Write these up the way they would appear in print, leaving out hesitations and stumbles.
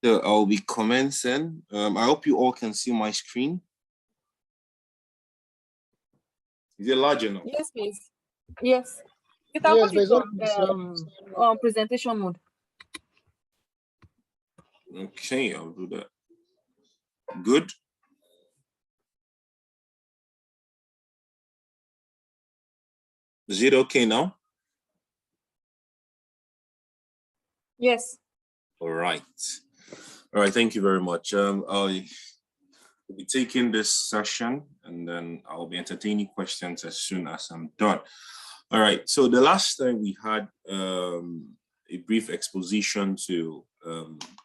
So I'll be commencing. I hope you all can see my screen. Is it large enough? Yes, please. Yes. You can put it on presentation mode. Okay, I'll do that. Good. Is it okay now? Yes. All right. All right, thank you very much. I'll be taking this session and then I'll be entertaining questions as soon as I'm done. All right, so the last time we had a brief exposition to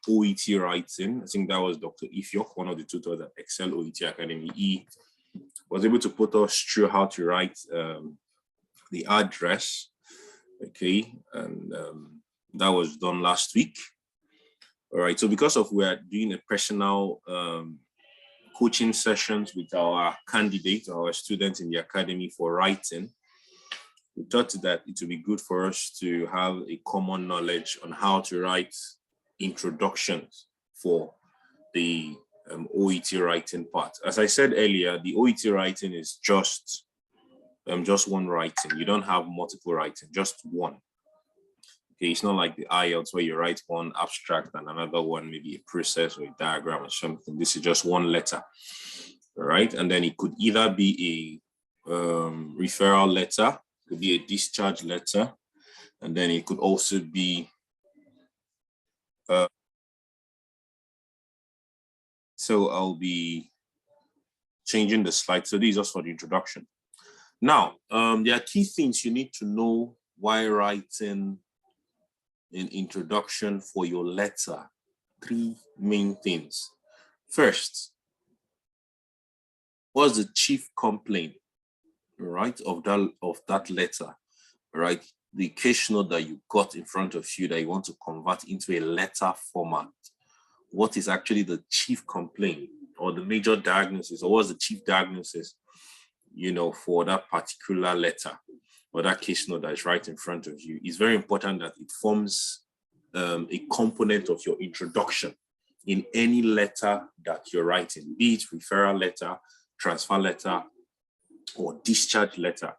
OET writing. I think that was Dr. Ifyok, one of the tutors at Excel OET Academy. He was able to put us through how to write the address, okay, and that was done last week. All right, so because of we're doing a personal coaching sessions with our candidates, our students in the academy for writing, we thought that it would be good for us to have a common knowledge on how to write introductions for the OET writing part. As I said earlier, the OET writing is just one writing. You don't have multiple writing, just one. Okay, it's not like the IELTS where you write one abstract and another one, maybe a process or a diagram or something. This is just one letter, all right? And then it could either be a referral letter, it could be a discharge letter, and then it could also be, so I'll be changing the slide. So this is just for the introduction. Now, there are key things you need to know while writing an introduction for your letter. 3 main things. First, what's the chief complaint, right, of that letter, right? The case note that you got in front of you that you want to convert into a letter format. What is actually the chief complaint or the major diagnosis, or what's the chief diagnosis, you know, for that particular letter or that case note that is right in front of you? It's very important that it forms a component of your introduction in any letter that you're writing, be it referral letter, transfer letter, or discharge letter.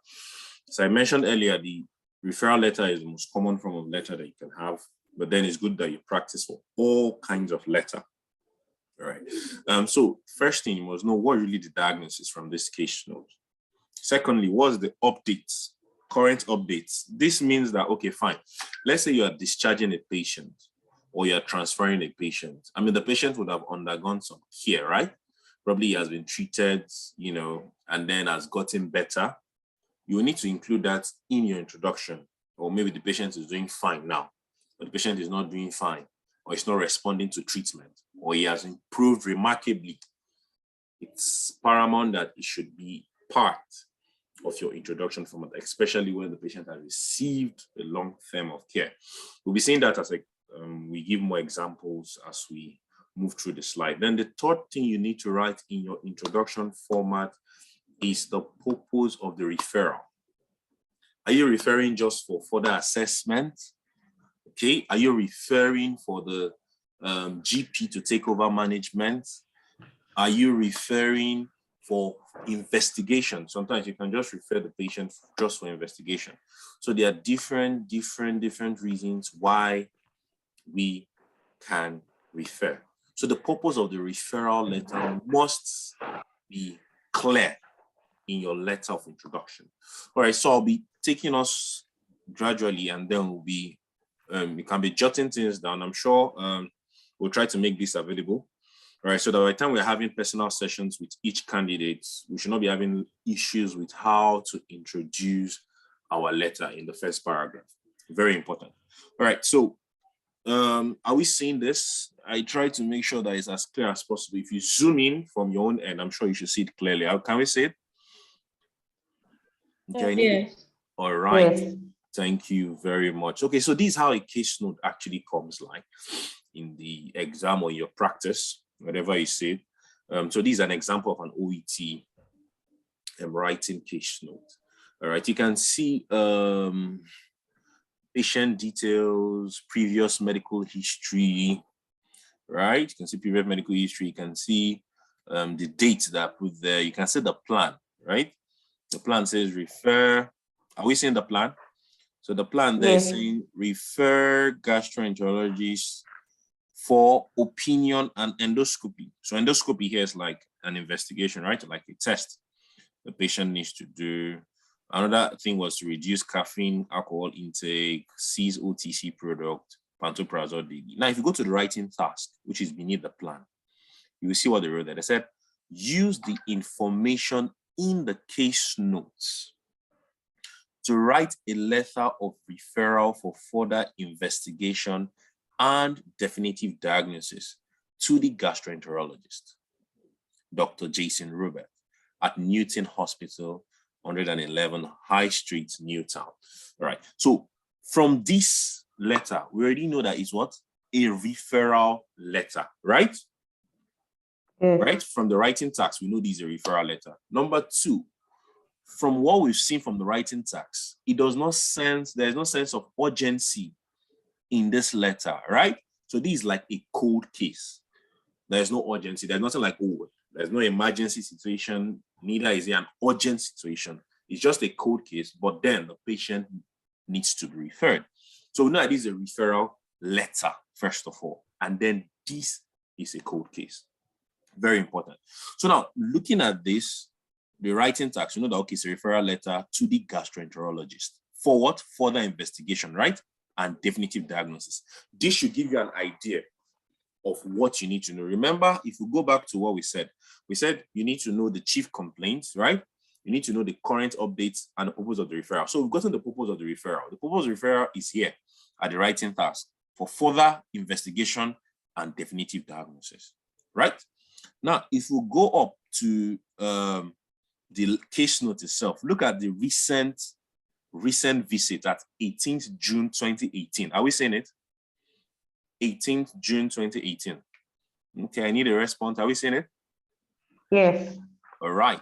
So I mentioned earlier, the referral letter is the most common form of letter that you can have, but then it's good that you practice for all kinds of letter. All right. So first thing, you must know what really the diagnosis from this case note. Secondly, what's the updates, current updates? This means that, okay, fine. Let's say you are discharging a patient or you're transferring a patient. I mean, the patient would have undergone some care, right? Probably he has been treated, you know, and then has gotten better. You will need to include that in your introduction. Or maybe the patient is doing fine now, but the patient is not doing fine, or it's not responding to treatment, or he has improved remarkably. It's paramount that it should be part of your introduction format, especially when the patient has received a long term of care. We'll be seeing that as we give more examples as we move through the slide. Then the third thing you need to write in your introduction format is the purpose of the referral. Are you referring just for further assessment? Okay. Are you referring for the GP to take over management? Are you referring for investigation? Sometimes you can just refer the patient just for investigation. So there are different reasons why we can refer. So the purpose of the referral letter must be clear in your letter of introduction. All right, so I'll be taking us gradually, and then we'll be, you can be jotting things down. I'm sure we'll try to make this available. All right, so that by the time we're having personal sessions with each candidate, we should not be having issues with how to introduce our letter in the first paragraph. Very important. All right, so are we seeing this? I try to make sure that it's as clear as possible. If you zoom in from your own end, I'm sure you should see it clearly. How can we see it? Okay. Yes. All right. Yes. Thank you very much. Okay, so this is how a case note actually comes like in the exam or your practice, whatever you say. So this is an example of an OET writing case note. All right, you can see patient details, previous medical history, right? You can see previous medical history. You can see the dates that are put there. You can see the plan, right? The plan says refer. Are we seeing the plan? So the plan there is saying refer gastroenterologist for opinion and endoscopy. So endoscopy here is like an investigation, right? Like a test the patient needs to do. Another thing was to reduce caffeine, alcohol intake, cease OTC product, pantoprazole daily. Now, if you go to the writing task, which is beneath the plan, you will see what they wrote there. They said, use the information in the case notes to write a letter of referral for further investigation and definitive diagnosis to the gastroenterologist, Dr. Jason Robert, at Newton Hospital, 111 High Street, Newtown. All right. So from this letter, we already know that it's what? A referral letter, right? Right? From the writing task, we know this is a referral letter. Number two, from what we've seen from the writing task, it does not sense, there's no sense of urgency in this letter, right? So this is like a cold case. There's no urgency. There's nothing like, oh, there's no emergency situation. Neither is it an urgent situation. It's just a cold case, but then the patient needs to be referred. So now this is a referral letter, first of all, and then this is a cold case. Very important. So now looking at this, the writing task, you know that, okay, it's a referral letter to the gastroenterologist. For what? Further investigation, right? And definitive diagnosis. This should give you an idea of what you need to know. Remember, if you go back to what we said you need to know the chief complaints, right? You need to know the current updates and the purpose of the referral. So we've gotten the purpose of the referral. The purpose of the referral is here at the writing task for further investigation and definitive diagnosis, right? Now, if we go up to the case note itself, look at the recent visit at 18th June 2018. Are we saying it? 18th June 2018. Okay, I need a response. Are we saying it? Yes. All right.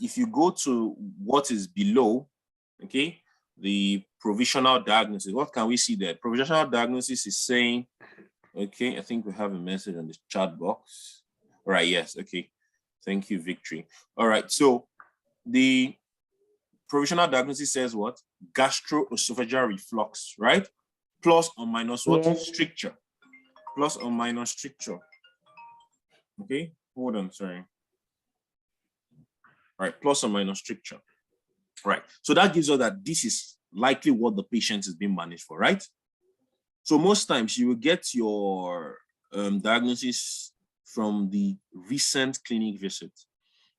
If you go to what is below, okay, the provisional diagnosis, what can we see there? Provisional diagnosis is saying, okay, I think we have a message on the chat box. All right, yes, okay. Thank you, Victory. All right, so the provisional diagnosis says what? Gastroesophageal reflux, right? Plus or minus what? Yes. Stricture. Plus or minus stricture. Okay, hold on, sorry. All right, plus or minus stricture. Right, so that gives us that this is likely what the patient is being managed for, right? So most times you will get your diagnosis from the recent clinic visit,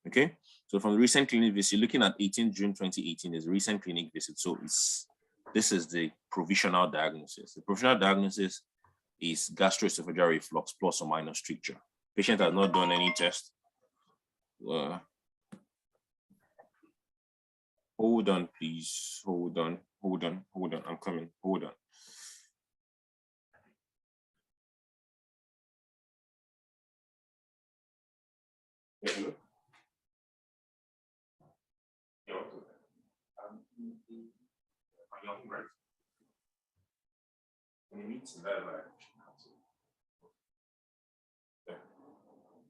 okay? So from the recent clinic visit, looking at 18 June 2018 is a recent clinic visit. So this is the provisional diagnosis. The provisional diagnosis is gastroesophageal reflux plus or minus stricture. Patient has not done any test. Hold on, please. Hold on. I'm coming. Hold on. Hello?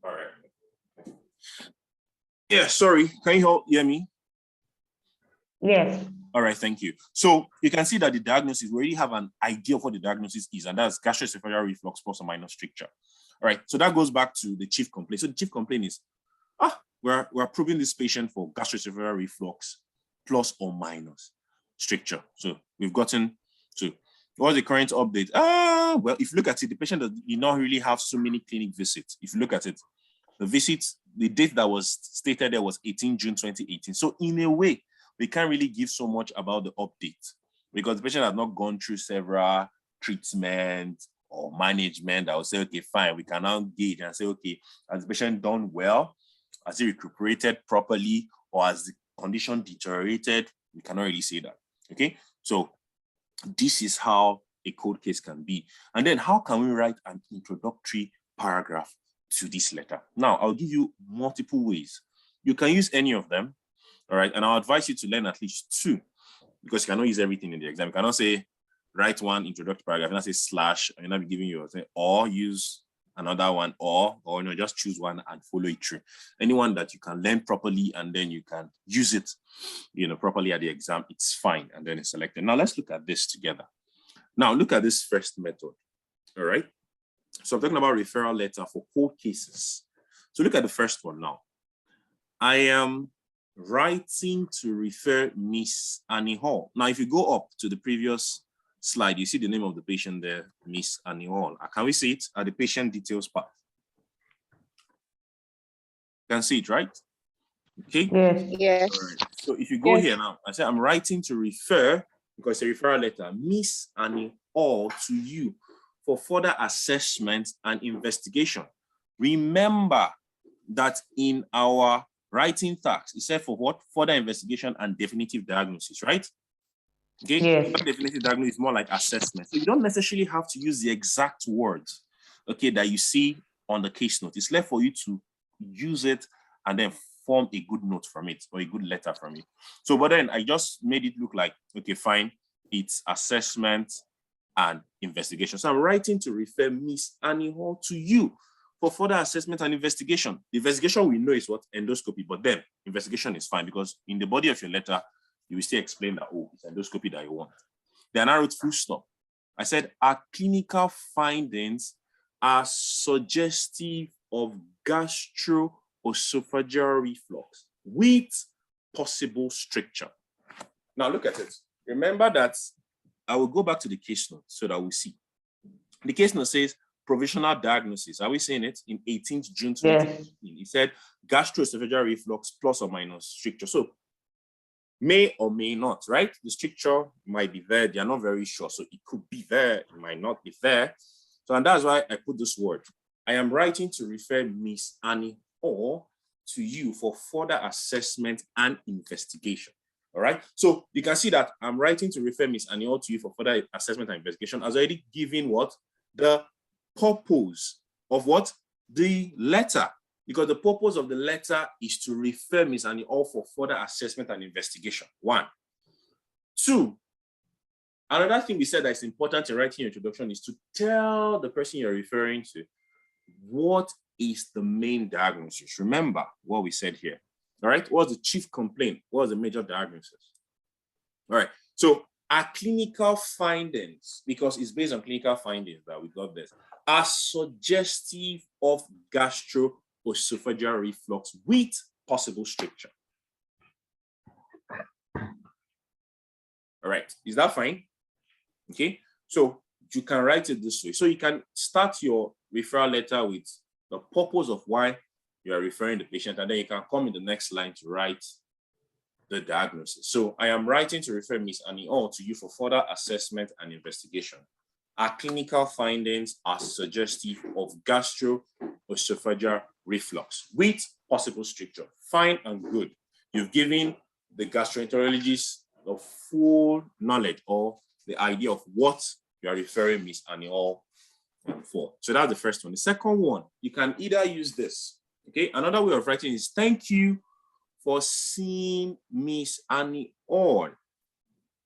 All right. Yeah, sorry. Can you hear me? Yes. All right, thank you. So you can see that the diagnosis, we already have an idea of what the diagnosis is, and that's gastroesophageal reflux plus or minus stricture. All right, so that goes back to the chief complaint. So the chief complaint is, we're approving this patient for gastroesophageal reflux plus or minus stricture. So we've gotten to what's the current update? Well, if you look at it, the patient did not really have so many clinic visits. If you look at it, the visits, the date that was stated there was 18 June 2018. So in a way, we can't really give so much about the update because the patient has not gone through several treatments or management that will say, okay, fine, we can now gauge and say, okay, has the patient done well? Has he recuperated properly? Or has the condition deteriorated? We cannot really say that, okay? So this is how a cold case can be. And then how can we write an introductory paragraph to this letter? Now, I'll give you multiple ways. You can use any of them. All right, and I'll advise you to learn at least two because you cannot use everything in the exam. You cannot say write one introductory paragraph and I say slash, and I'll be giving you a thing, or use another one, or just choose one and follow it through. Anyone that you can learn properly and then you can use it, properly at the exam, it's fine, and then it's selected. Now let's look at this together. Now look at this first method. All right. So I'm talking about referral letter for cold cases. So look at the first one now. I am writing to refer Miss Annie Hall. Now, if you go up to the previous slide, you see the name of the patient there, Miss Annie Hall. Can we see it at the patient details part? You can see it, right? Okay. Yes. Yes. All right. So if you go here now, I say I'm writing to refer, because it's a referral letter, Miss Annie Hall to you for further assessment and investigation. Remember that in our writing task, it said for what? Further investigation and definitive diagnosis, right? Okay. Yes. Definitive diagnosis is more like assessment. So you don't necessarily have to use the exact words, okay, that you see on the case note. It's left for you to use it and then form a good note from it or a good letter from it. So, but then I just made it look like, okay, fine, it's assessment and investigation. So I'm writing to refer Miss Annie Hall to you for further assessment and investigation. The investigation we know is what? Endoscopy, but then investigation is fine because in the body of your letter, you will still explain that, oh, it's endoscopy that you want. Then I wrote full stop. I said, our clinical findings are suggestive of gastroesophageal reflux with possible stricture. Now look at it. Remember that I will go back to the case note so that we see. The case note says provisional diagnosis. Are we saying it? In 18th June 2018. Yes. It said gastroesophageal reflux plus or minus stricture. So may or may not, right? The stricture might be there. They are not very sure. So it could be there. It might not be there. So, and that's why I put this word. I am writing to refer Miss Annie Hall to you for further assessment and investigation. All right. So you can see that I'm writing to refer Miss Annie Hall to you for further assessment and investigation. As already given what? The purpose of what? The letter. Because the purpose of the letter is to refer Miss Annie Hall for further assessment and investigation. 1. 2. Another thing we said that's important in writing your introduction is to tell the person you're referring to what is the main diagnosis. Remember what we said here. All right. What's the chief complaint? What's the major diagnosis? All right. So our clinical findings, because it's based on clinical findings that we got this, are suggestive of gastroesophageal reflux with possible stricture. All right. Is that fine? Okay. So you can write it this way. So you can start your referral letter with the purpose of why you are referring the patient, and then you can come in the next line to write the diagnosis. So I am writing to refer Miss Annie Hall to you for further assessment and investigation. Our clinical findings are suggestive of gastroesophageal reflux with possible stricture. Fine and good. You've given the gastroenterologist the full knowledge or the idea of what you are referring Miss Annie Hall for. So that's the first one. The second one, you can either use this. Okay, another way of writing is thank you for seeing Miss Annie Hall.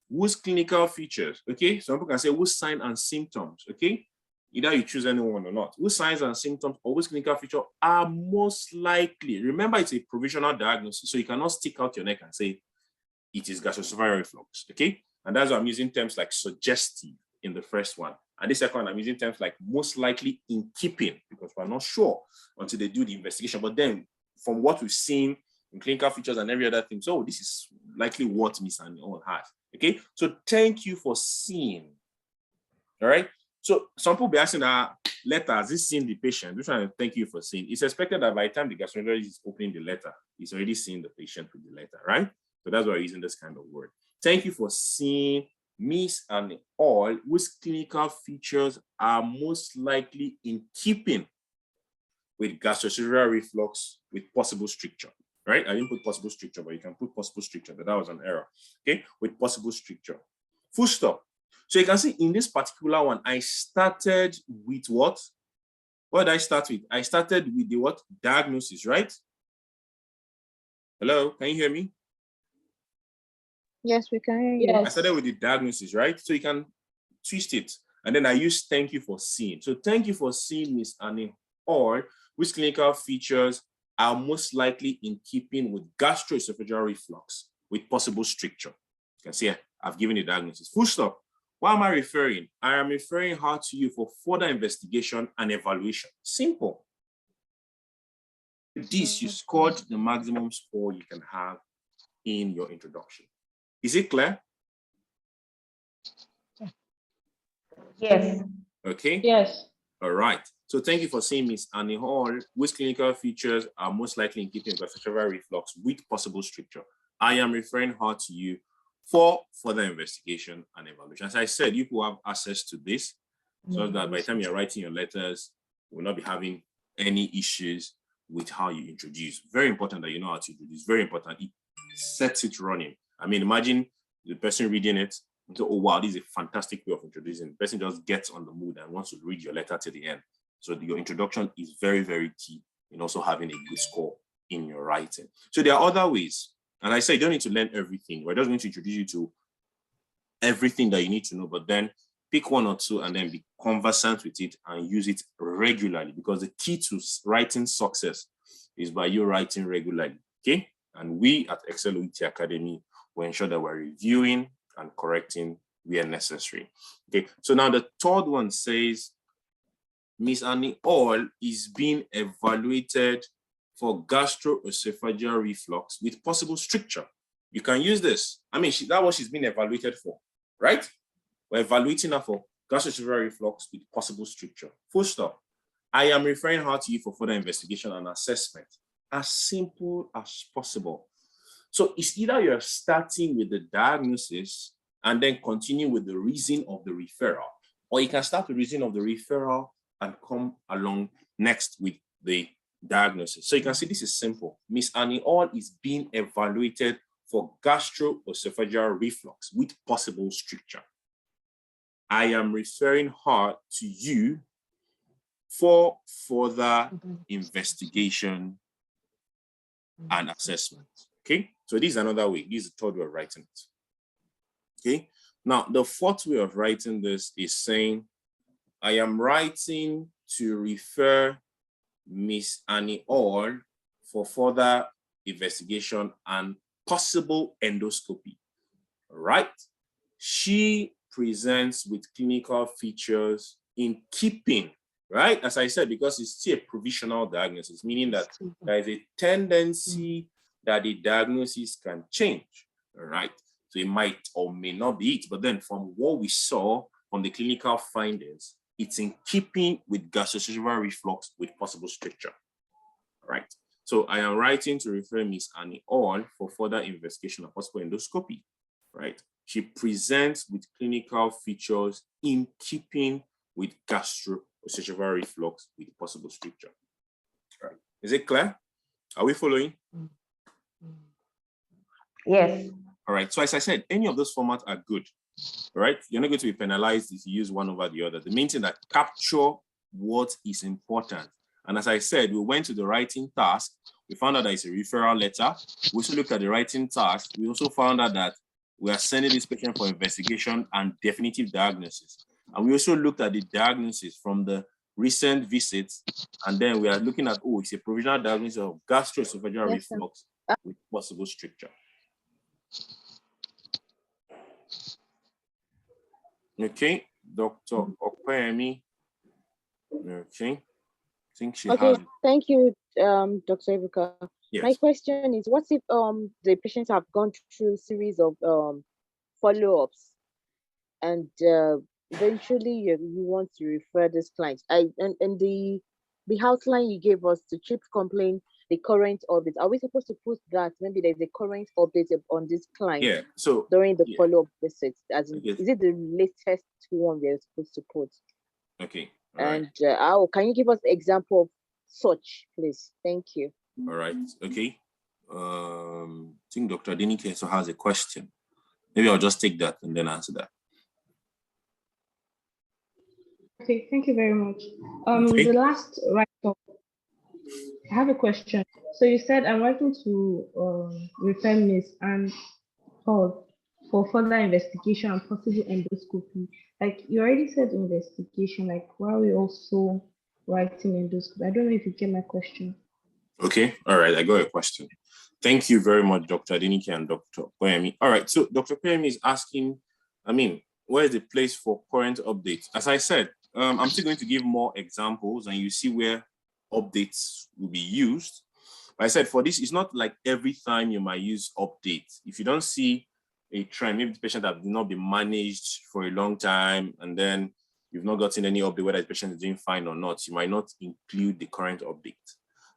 Whose clinical features? Okay, some people can say whose signs and symptoms. Okay, either you choose anyone or not. Whose signs and symptoms or whose clinical feature are most likely? Remember, it's a provisional diagnosis, so you cannot stick out your neck and say it is gastroesophageal reflux. Okay, and that's why I'm using terms like suggestive in the first one. And the second one, I'm using terms like most likely in keeping, because we're not sure until they do the investigation. But then from what we've seen in clinical features and every other thing, so this is likely what Miss Annie Hall has. Okay, so thank you for seeing. All right. So some people be asking our letter, has this seen the patient? Which one? Thank you for seeing. It's expected that by the time the gastroenterologist is opening the letter, he's already seen the patient with the letter, right? So that's why we're using this kind of word. Thank you for seeing Miss Annie Hall, whose clinical features are most likely in keeping with gastroesophageal reflux with possible stricture, right? I didn't put possible stricture, but you can put possible stricture, but that was an error, okay? With possible stricture. Full stop. So you can see in this particular one, I started with what? What did I start with? I started with the what? Diagnosis, right? Hello, can you hear me? Yes, we can hear you. I started with the diagnosis, right? So you can twist it And then I use thank you for seeing. So thank you for seeing Miss Annie Hall, which clinical features are most likely in keeping with gastroesophageal reflux with possible stricture. You can see I've given the diagnosis. Full stop. Why am I referring? I am referring her to you for further investigation and evaluation. Simple. With this, you scored the maximum score you can have in your introduction. Is it clear? Yes. Okay. Yes. All right. So thank you for seeing Miss Annie Hall, which clinical features are most likely in keeping with gastroesophageal reflux with possible stricture. I am referring her to you for further investigation and evaluation. As I said, you will have access to this so that by the time you're writing your letters, you will not be having any issues with how you introduce. Very important that you know how to introduce. Very important. It sets it running. I mean, imagine the person reading it and say, oh, wow, this is a fantastic way of introducing. The person just gets on the mood and wants to read your letter to the end. So your introduction is very, very key in also having a good score in your writing. So there are other ways. And I say you don't need to learn everything. We're just going to introduce you to everything that you need to know, but then pick one or two and then be conversant with it and use it regularly, because the key to writing success is by you writing regularly, okay? And we at Excel OET Academy will ensure that we're reviewing and correcting where necessary, okay? So now the third one says, Miss Annie Hall is being evaluated for gastroesophageal reflux with possible stricture. You can use this. I mean, that's what she's been evaluated for, right? We're evaluating her for gastroesophageal reflux with possible stricture. Full stop. I am referring her to you for further investigation and assessment. As simple as possible. So it's either you're starting with the diagnosis and then continue with the reason of the referral, or you can start with the reason of the referral and come along next with the diagnosis. So you can see this is simple. Miss Annie Hall is being evaluated for gastroesophageal reflux with possible stricture. I am referring her to you for further investigation and assessment. Okay, so this is another way. This is the third way of writing it. Okay, now the fourth way of writing this is saying, I am writing to refer Miss Annie Hall for further investigation and possible endoscopy. All right, she presents with clinical features in keeping, right? As I said, because it's still a provisional diagnosis, meaning that there is a tendency that the diagnosis can change, all right? So it might or may not be it, but then from what we saw from the clinical findings, it's in keeping with gastroesophageal reflux with possible stricture, all right? So I am writing to refer Miss Annie Hall for further investigation of possible endoscopy, right? She presents with clinical features in keeping with gastroesophageal reflux with possible stricture. All right. Is it clear? Are we following? Yes. All right. So as I said, any of those formats are good. All right. You're not going to be penalized if you use one over the other. The main thing that capture what is important. And as I said, we went to the writing task. We found out that it's a referral letter. We also looked at the writing task. We also found out that we are sending this patient for investigation and definitive diagnosis. And we also looked at the diagnosis from the recent visits. And then we are looking at, oh, it's a provisional diagnosis of gastroesophageal reflux with possible stricture. Okay, Dr. Opeyemi. Okay, I think she has. Thank you, Dr. Ebuka. Yes. My question is, what if the patients have gone through a series of follow-ups and eventually you want to refer this client? And the outline you gave us to keep complaint the current update. Are we supposed to put that maybe there's a current update on this client? Yeah. So during the follow-up visit, as in, yes. Is it the latest one we're supposed to put? Okay. And how can you give us an example of such, please? Thank you. All right. Okay. I think Dr. Denike also has a question. Maybe I'll just take that and then answer that. Okay, thank you very much. The last write-up, I have a question. So you said I'm writing to refer Miss Annie Hall for further investigation and possible endoscopy. Like you already said investigation, like why are we also writing endoscopy? I don't know if you get my question. Okay, all right, I got a question. Thank you very much, Dr. Adenike and Dr. Koyemi. All right, so Dr. Koyemi is asking, where is the place for current updates? As I said, I'm still going to give more examples and you see where updates will be used. But I said for this, it's not like every time you might use updates. If you don't see a trend, maybe the patient have not been managed for a long time and then you've not gotten any update whether the patient is doing fine or not, you might not include the current update.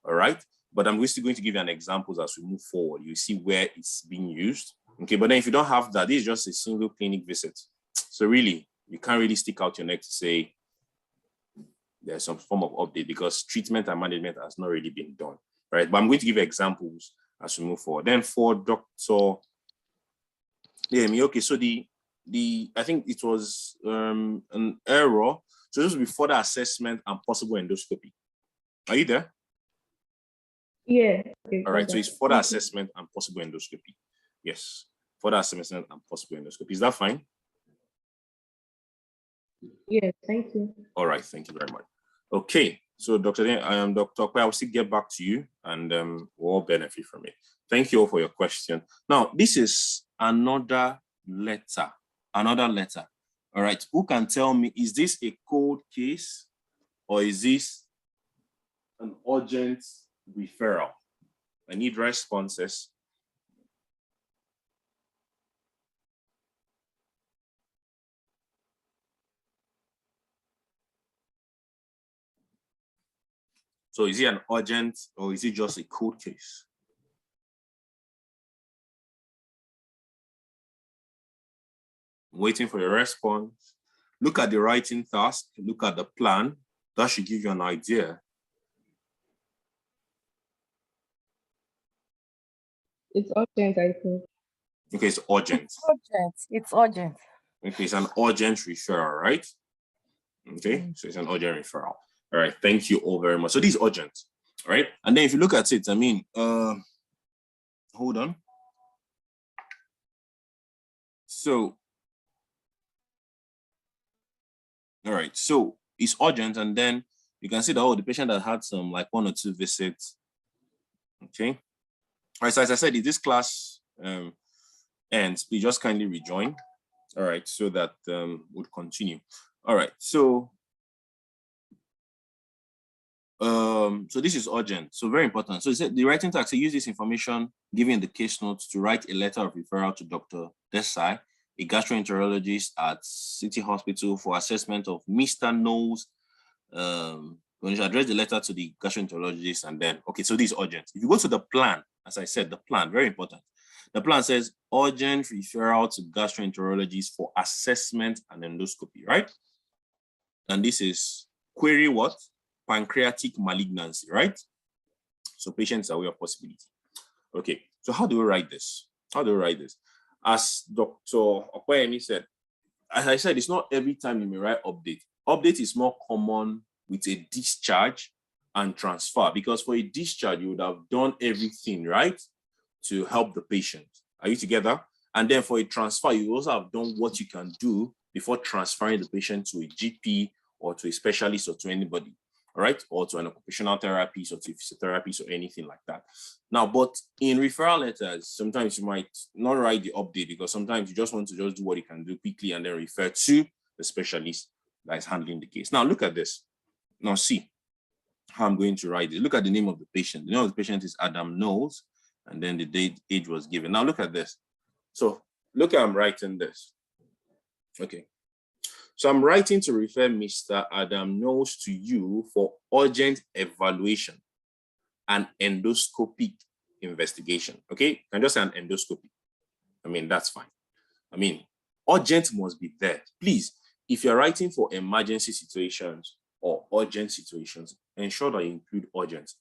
All right, but I'm still going to give you an examples as we move forward. You see where it's being used. Okay, but then if you don't have that, this is just a single clinic visit. So really, you can't really stick out your neck to say there's some form of update because treatment and management has not really been done, right? But I'm going to give you examples as we move forward. Then for Dr. Okay, so I think it was an error. So this will be further assessment and possible endoscopy. Are you there? Yeah. Okay, all right, so it's further assessment and possible endoscopy. Yes, further assessment and possible endoscopy. Is that fine? Yes, thank you. All right, thank you very much. Okay, so Dr. Okwe, I will still get back to you and we'll all benefit from it. Thank you all for your question. Now, this is another letter. All right, who can tell me, is this a cold case or is this an urgent referral? I need responses. So is it an urgent or is it just a cold case? I'm waiting for your response. Look at the writing task, look at the plan. That should give you an idea. It's urgent, I think. Okay, it's urgent. It's urgent. It's urgent. Okay, it's an urgent referral, right? Okay, so it's an urgent referral. All right, thank you all very much. So this is urgent, all right? And then if you look at it, hold on. So, all right, so it's urgent, and then you can see that, the patient that had some like 1 or 2 visits. Okay. All right, so as I said, if this class ends, please just kindly rejoin. All right, so that would continue. All right, so so this is urgent, so very important. So it said the writing task, use this information given the case notes to write a letter of referral to Dr. Desai, a gastroenterologist at City Hospital for assessment of Mr. Knowles. When you address the letter to the gastroenterologist, and then, okay, so this is urgent. If you go to the plan, as I said, the plan, very important. The plan says urgent referral to gastroenterologist for assessment and endoscopy, right? And this is query what? Pancreatic malignancy, right? So patients are aware of possibility. Okay, so how do we write this? As Dr. Okoyemi said, as I said, it's not every time you may write update. Update is more common with a discharge and transfer, because for a discharge, you would have done everything, right, to help the patient. Are you together? And then for a transfer, you also have done what you can do before transferring the patient to a GP or to a specialist or to anybody, all right, or to an occupational therapist or to physiotherapist or anything like that. Now, but in referral letters, sometimes you might not write the update because sometimes you just want to just do what you can do quickly and then refer to the specialist that is handling the case. Now, look at this. Now, see how I'm going to write it. Look at the name of the patient. The name of the patient is Adam Knowles, and then the date, age was given. Now, look at this. So, look how I'm writing this. Okay. So, I'm writing to refer Mr. Adam Knowles to you for urgent evaluation and endoscopic investigation. Okay. You can just say an endoscopy. That's fine. Urgent must be there. Please, if you're writing for emergency situations or urgent situations, ensure that you include urgent.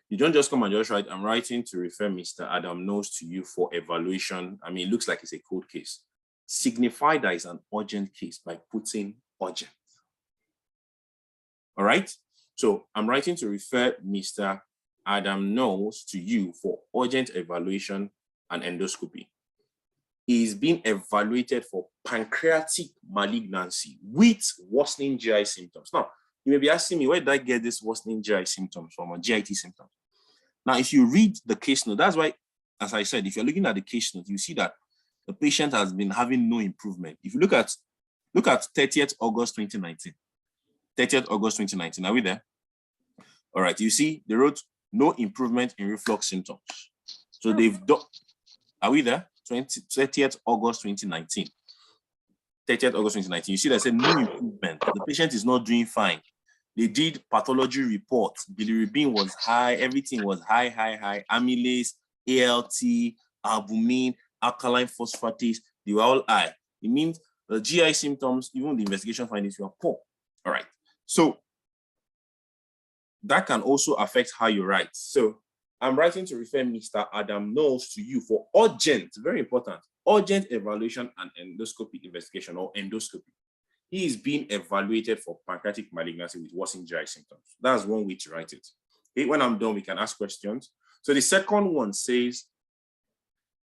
You don't just come and just write, I'm writing to refer Mr. Adam Knowles to you for evaluation. It looks like it's a cold case. Signify that it's an urgent case by putting urgent. All right? So I'm writing to refer Mr. Adam Knowles to you for urgent evaluation and endoscopy. is being evaluated for pancreatic malignancy with worsening GI symptoms. Now, you may be asking me, where did I get this worsening GI symptoms from, or GIT symptoms? Now, if you read the case note, that's why, as I said, if you're looking at the case note, you see that the patient has been having no improvement. If you look at 30th August 2019, 30th August 2019, are we there? All right, you see, they wrote no improvement in reflux symptoms. So they've done, are we there? 30th August 2019. 30th August 2019. You see, they said no improvement. The patient is not doing fine. They did pathology reports. Bilirubin was high. Everything was high. Amylase, ALT, albumin, alkaline phosphatase, they were all high. It means the GI symptoms, even the investigation findings, were poor. All right. So that can also affect how you write. So I'm writing to refer Mr. Adam Knowles to you for urgent, very important, urgent evaluation and endoscopic investigation, or endoscopy. He is being evaluated for pancreatic malignancy with worsening GI symptoms. That's one way to write it. Okay, when I'm done, we can ask questions. So the second one says,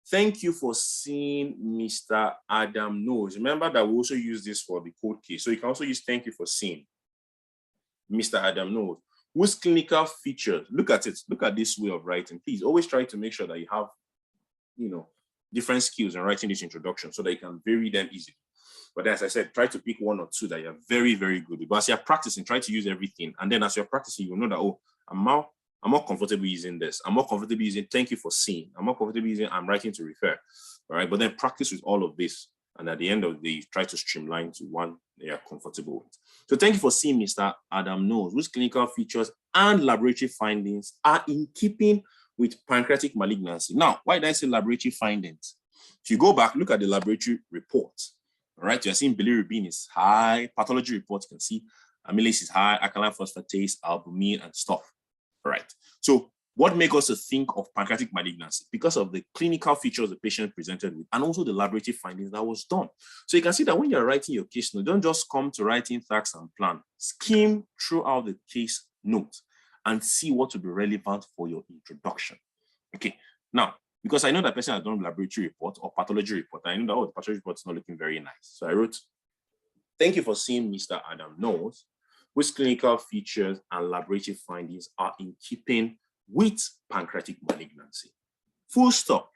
thank you for seeing Mr. Adam Knowles. Remember that we also use this for the cold case. So you can also use thank you for seeing Mr. Adam Knowles, whose clinical features, look at it, look at this way of writing. Please always try to make sure that you have, different skills in writing this introduction so that you can vary them easily. But as I said, try to pick one or two that you're very, very good with. But as you're practicing, try to use everything. And then as you're practicing, you'll know that, oh, I'm more comfortable using this. I'm more comfortable using thank you for seeing. I'm more comfortable using I'm writing to refer. All right. But then practice with all of this. And at the end of the day, try to streamline to one that you're comfortable with. So thank you for seeing Mr. Adam Knowles, whose clinical features and laboratory findings are in keeping with pancreatic malignancy. Now, why did I say laboratory findings? If you go back, look at the laboratory report. All right, you're seeing bilirubin is high. Pathology reports can see amylase is high, alkaline phosphatase, albumin, and stuff. All right. So what makes us to think of pancreatic malignancy? Because of the clinical features the patient presented with, and also the laboratory findings that was done. So you can see that when you're writing your case note, don't just come to writing facts and plan. Skim throughout the case note and see what will be relevant for your introduction. Okay. Now, because I know that person has done laboratory report or pathology report, I know that, oh, the pathology report is not looking very nice. So I wrote, thank you for seeing Mr. Adam Knowles, whose clinical features and laboratory findings are in keeping with pancreatic malignancy. Full stop.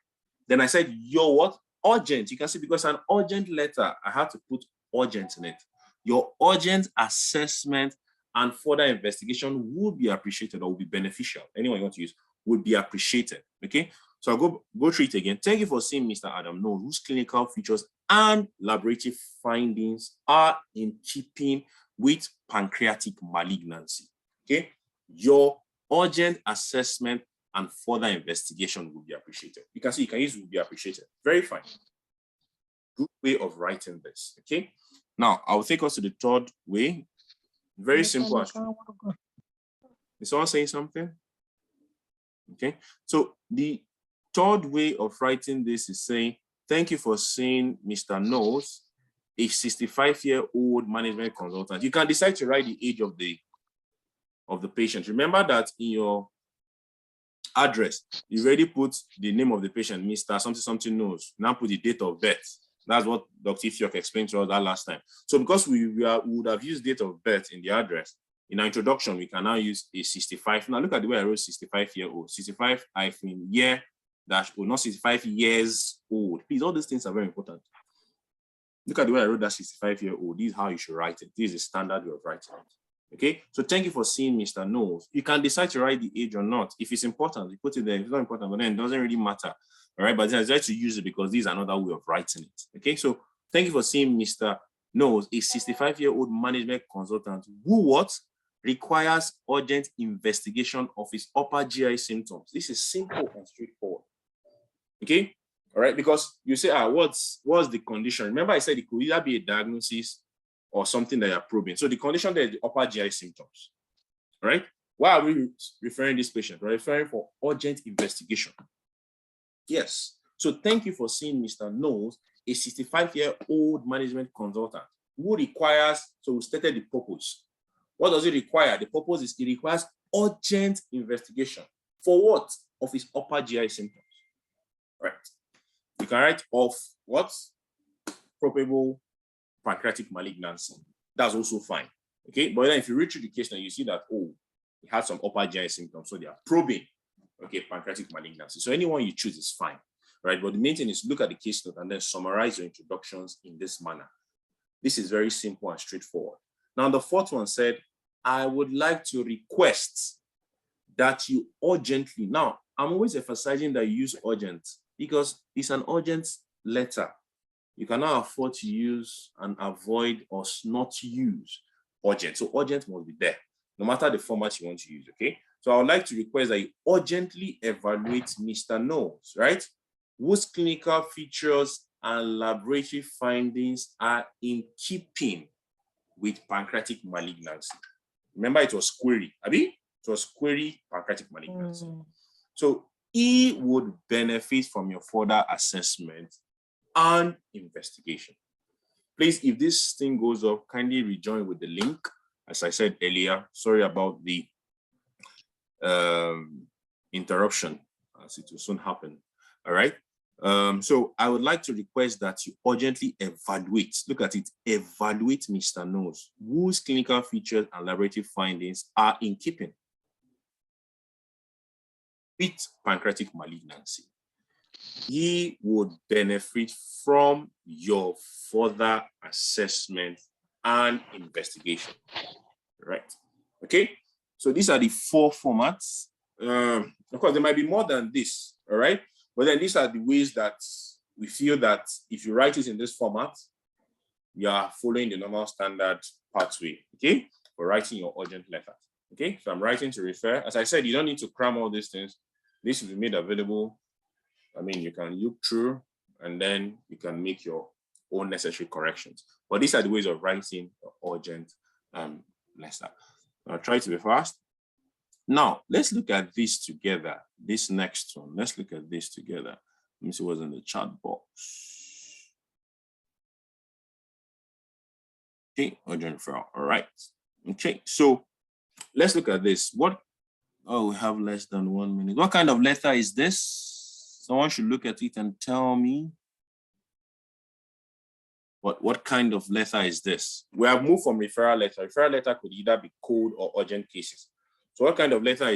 Then I said, your what? Urgent. You can see because an urgent letter, I had to put urgent in it. Your urgent assessment and further investigation would be appreciated or would be beneficial. Anyone you want to use would be appreciated. Okay. So I'll go through it again. Thank you for seeing Mr. Adam Knowles, whose clinical features and laboratory findings are in keeping with pancreatic malignancy. Okay. Your urgent assessment and further investigation will be appreciated. You can see you can use will be appreciated. Very fine. Good way of writing this. Okay. Now I'll take us to the third way. Very simple. Is someone saying something? Okay. So the third way of writing this is saying, thank you for seeing Mr. Knowles, a 65-year-old management consultant. You can decide to write the age of the patient. Remember that in your address, you already put the name of the patient, Mr. something Knowles. Now put the date of birth. That's what Dr. Ifyok explained to us that last time. So because we would have used date of birth in the address, in our introduction, we can now use a 65. Now look at the way I wrote 65-year-old. 65-year dash old, not 65 years old. Please, all these things are very important. Look at the way I wrote that 65-year-old. This is how you should write it. This is a standard way of writing it. Okay, so thank you for seeing Mr. Knowles. You can decide to write the age or not. If it's important, you put it there. If it's not important, but then it doesn't really matter. All right, but I decided to use it because this is another way of writing it. Okay, so thank you for seeing Mr. Knowles, a 65-year-old management consultant who requires urgent investigation of his upper GI symptoms. This is simple and straightforward. Okay, all right, because you say, what's the condition? Remember I said it could either be a diagnosis or something that you're probing. So the condition there is the upper GI symptoms. All right, why are we referring this patient? We're referring for urgent investigation. Yes, so thank you for seeing Mr. Knowles, a 65-year-old management consultant who requires, so we stated the purpose. What does it require? The purpose is it requires urgent investigation. For what? Of his upper GI symptoms. Right. You can write of what? Probable pancreatic malignancy. That's also fine. Okay, but then if you read through the case now, you see that, oh, it had some upper GI symptoms, so they are probing, okay, pancreatic malignancy. So anyone you choose is fine, right? But the main thing is look at the case note and then summarize your introductions in this manner. This is very simple and straightforward. Now, the fourth one said, I would like to request that you urgently, now, I'm always emphasizing that you use urgent because it's an urgent letter. You cannot afford to use and avoid or not use urgent. So urgent must be there, no matter the format you want to use, okay? So I would like to request that you urgently evaluate Mr. Knowles, right? Whose clinical features and laboratory findings are in keeping with pancreatic malignancy. Remember, it was query, Abi? It was query pancreatic malignancy. So he would benefit from your further assessment and investigation. Please, if this thing goes up, kindly rejoin with the link. As I said earlier, sorry about the interruption, as it will soon happen. All right. So I would like to request that you urgently evaluate, look at it, evaluate Mr. Knowles, whose clinical features and laboratory findings are in keeping with pancreatic malignancy. He would benefit from your further assessment and investigation, right? Okay, so these are the 4 formats. Of course, there might be more than this, all right? But then these are the ways that we feel that if you write it in this format, you are following the normal standard pathway, okay, for writing your urgent letter, okay? So I'm writing to refer. As I said, you don't need to cram all these things. This will be made available. I mean, you can look through and then you can make your own necessary corrections. But these are the ways of writing urgent letter. I'll try to be fast. Now, let's look at this together. This next one. Let's look at this together. Let me see what's in the chat box. Okay, urgent referral. All right. Okay, so let's look at this. Oh, we have less than 1 minute. What kind of letter is this? Someone should look at it and tell me what kind of letter is this? We have moved from referral letter. Referral letter could either be cold or urgent cases. So what kind of letter is